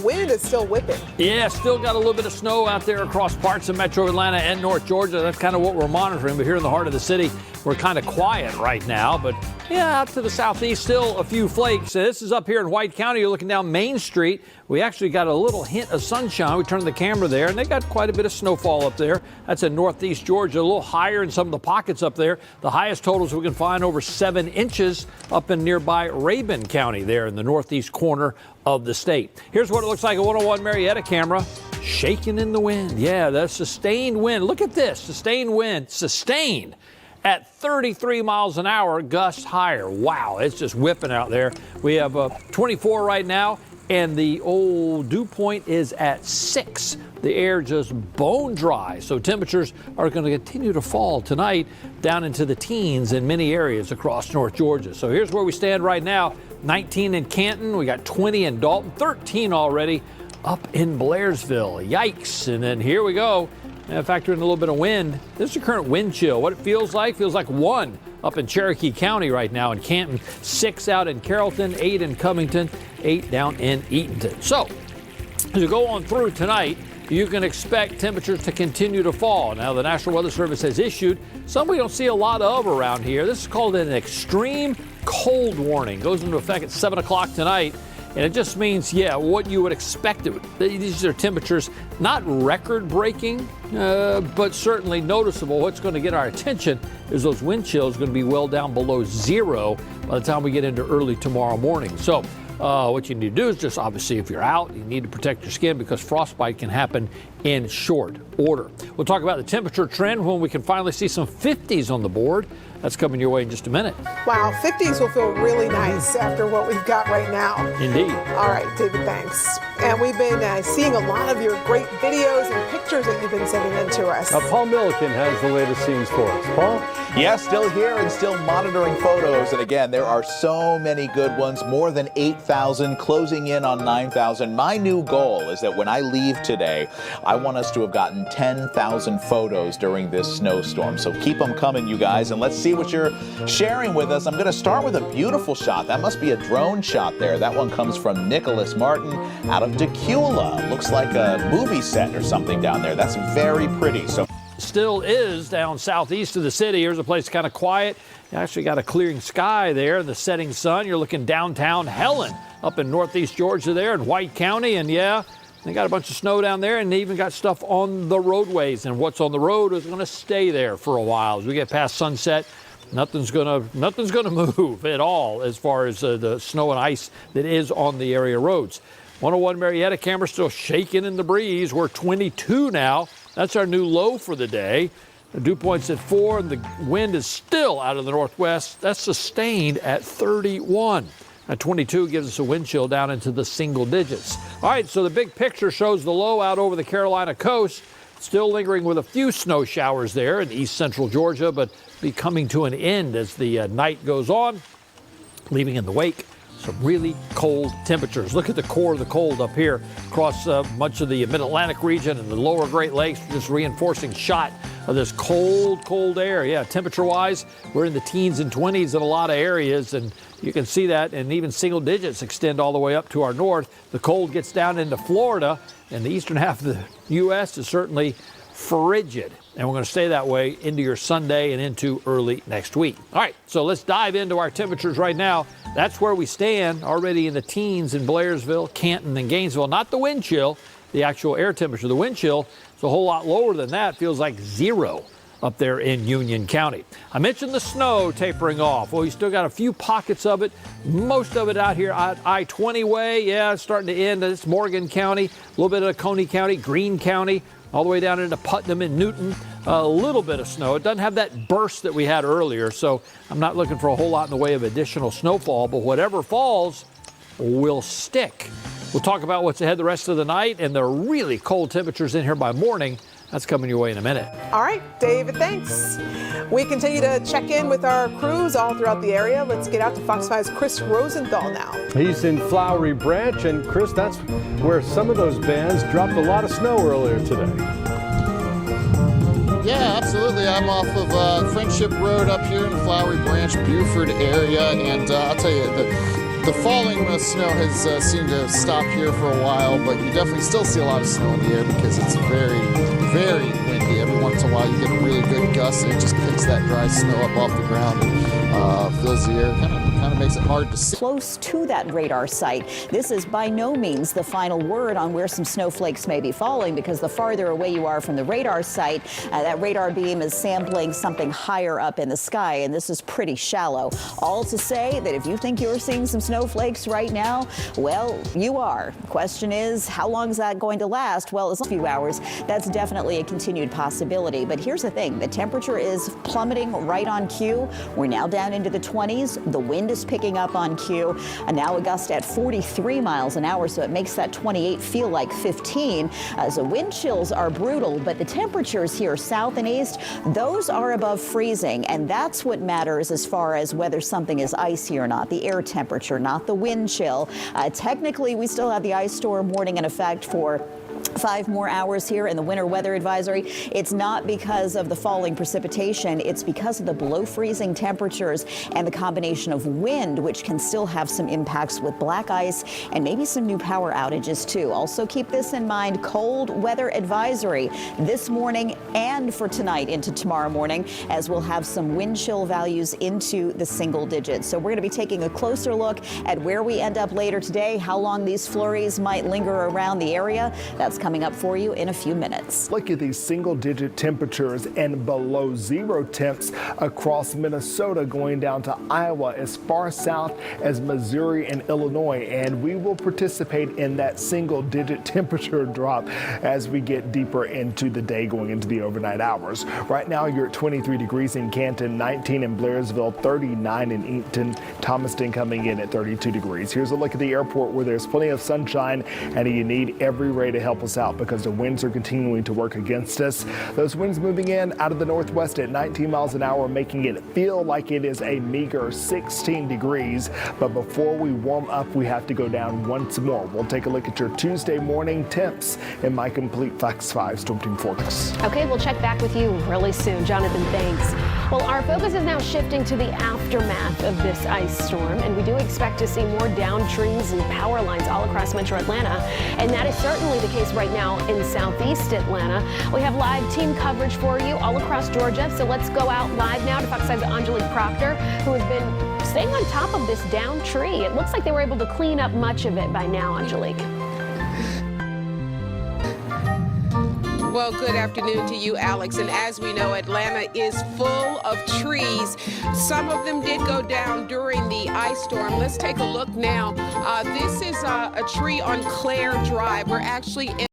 Wind is still whipping. Yeah, still got a little bit of snow out there across parts of metro Atlanta and North Georgia. That's kind of what we're monitoring. But here in the heart of the city, we're kind of quiet right now. But yeah, out to the southeast, still a few flakes. This is up here in White County. You're looking down Main Street. We actually got a little hint of sunshine. We turned the camera there, and they got quite a bit of snowfall up there. That's in northeast Georgia, a little higher in some of the pockets up there. The highest totals we can find over 7 inches up in nearby Rabun County there in the northeast corner of the state. Here's what it looks like a 101 Marietta camera. Shaking in the wind. Yeah, the sustained wind. Look at this. Sustained wind. Sustained at 33 miles an hour, gusts higher. Wow, it's just whipping out there. We have 24 right now, and the old dew point is at 6. The air just bone dry, so temperatures are going to continue to fall tonight down into the teens in many areas across North Georgia. So here's where we stand right now. 19 in Canton, we got 20 in Dalton, 13 already up in Blairsville. Yikes. And then here we go. Factor in a little bit of wind. This is the current wind chill. What it feels like 1 up in Cherokee County right now in Canton, 6 out in Carrollton, 8 in Covington, 8 down in Eatonton. So as you go on through tonight, you can expect temperatures to continue to fall. Now, the National Weather Service has issued some we don't see a lot of around here. This is called an extreme cold warning. Goes into effect at 7 o'clock tonight. And it just means, what you would expect. These are temperatures not record-breaking, but certainly noticeable. What's going to get our attention is those wind chills going to be well down below 0 by the time we get into early tomorrow morning. So what you need to do is just, obviously, if you're out, you need to protect your skin because frostbite can happen in short order. We'll talk about the temperature trend when we can finally see some 50s on the board. That's coming your way in just a minute. Wow, 50s will feel really nice after what we've got right now. Indeed. All right, David, thanks. And we've been seeing a lot of your great videos and pictures that you've been sending in to us. Paul Milliken has the latest scenes for us. Paul? Yeah, still here and still monitoring photos. And again, there are so many good ones, more than 8,000, closing in on 9,000. My new goal is that when I leave today, I want us to have gotten 10,000 photos during this snowstorm. So keep them coming, you guys, and let's see what you're sharing with us. I'm going to start with a beautiful shot. That must be a drone shot there. That one comes from Nicholas Martin out of Decula. Looks like a movie set or something down there. That's very pretty. So still is down southeast of the city. Here's a place kind of quiet. You actually got a clearing sky there, the setting sun. You're looking downtown Helen up in northeast Georgia there in White County. And they got a bunch of snow down there, and they even got stuff on the roadways. And what's on the road is going to stay there for a while. As we get past sunset, nothing's gonna move at all as far as the snow and ice that is on the area roads. 101 Marietta camera still shaking in the breeze. We're 22 now. That's our new low for the day. The dew point's at 4, and the wind is still out of the northwest. That's sustained at 31. At 22 gives us a wind chill down into the single digits. All right, so the big picture shows the low out over the Carolina coast. Still lingering with a few snow showers there in east central Georgia, but be coming to an end as the night goes on, leaving in the wake some really cold temperatures. Look at the core of the cold up here across much of the mid-Atlantic region and the lower Great Lakes, just reinforcing shot of this cold air. Yeah, temperature-wise, we're in the teens and 20s in a lot of areas, and you can see that, and even single digits extend all the way up to our north. The cold gets down into Florida, and the eastern half of the U.S. is certainly frigid. And we're going to stay that way into your Sunday and into early next week. All right, so let's dive into our temperatures right now. That's where we stand, already in the teens in Blairsville, Canton, and Gainesville. Not the wind chill, the actual air temperature. The wind chill is a whole lot lower than that. Feels like 0 up there in Union County. I mentioned the snow tapering off. Well, you still got a few pockets of it. Most of it out here at I-20 way. Yeah, it's starting to end. It's Morgan County, a little bit of Coney County, Greene County, all the way down into Putnam and Newton. A little bit of snow. It doesn't have that burst that we had earlier, so I'm not looking for a whole lot in the way of additional snowfall, but whatever falls will stick. We'll talk about what's ahead the rest of the night and the really cold temperatures in here by morning. That's coming your way in a minute. All right, David, thanks. We continue to check in with our crews all throughout the area. Let's get out to Fox 5's Chris Rosenthal now. He's in Flowery Branch, and Chris, that's where some of those bands dropped a lot of snow earlier today. Yeah, absolutely. I'm off of Friendship Road up here in the Flowery Branch, Buford area, and I'll tell you, The falling snow has seemed to stop here for a while, but you definitely still see a lot of snow in the air because it's very, very windy. Every once in a while you get a really good gust and it just picks that dry snow up off the ground and fills the air. Kind of makes it hard to see. Close to that radar site. This is by no means the final word on where some snowflakes may be falling, because the farther away you are from the radar site, that radar beam is sampling something higher up in the sky, and this is pretty shallow. All to say that if you think you're seeing some snowflakes right now, well, you are. Question is, how long is that going to last? Well, it's a few hours. That's definitely a continued possibility. But here's the thing, the temperature is plummeting right on cue. We're now down into the 20s. The wind is picking up on cue, and now a gust at 43 miles an hour, so it makes that 28 feel like 15. So wind chills are brutal, but the temperatures here south and east, those are above freezing, and that's what matters as far as whether something is icy or not, the air temperature, not the wind chill. Technically, we still have the ice storm warning in effect for 5 more hours here in the winter weather advisory. It's not because of the falling precipitation. It's because of the below freezing temperatures and the combination of wind, which can still have some impacts with black ice and maybe some new power outages too. Also keep this in mind, cold weather advisory this morning and for tonight into tomorrow morning, as we'll have some wind chill values into the single digits. So we're going to be taking a closer look at where we end up later today, how long these flurries might linger around the area. That's coming up for you in a few minutes. Look at these single-digit temperatures and below zero temps across Minnesota, going down to Iowa, as far south as Missouri and Illinois, and we will participate in that single-digit temperature drop as we get deeper into the day, going into the overnight hours. Right now, you're at 23 degrees in Canton, 19 in Blairsville, 39 in Eaton, Thomaston coming in at 32 degrees. Here's a look at the airport, where there's plenty of sunshine, and you need every ray to help us out because the winds are continuing to work against us. Those winds moving in out of the northwest at 19 miles an hour, making it feel like it is a meager 16 degrees. But before we warm up, we have to go down once more. We'll take a look at your Tuesday morning temps in my complete Fox 5 Storm Team forecast. Okay, we'll check back with you really soon. Jonathan, thanks. Well, our focus is now shifting to the aftermath of this ice storm, and we do expect to see more downed trees and power lines all across metro Atlanta, and that is certainly the case right now in southeast Atlanta. We have live team coverage for you all across Georgia, so let's go out live now to Fox 5's Angelique Proctor, who has been staying on top of this downed tree. It looks like they were able to clean up much of it by now, Angelique. Well, good afternoon to you, Alex. And as we know, Atlanta is full of trees. Some of them did go down during the ice storm. Let's take a look now. This is a tree on Claire Drive. We're actually in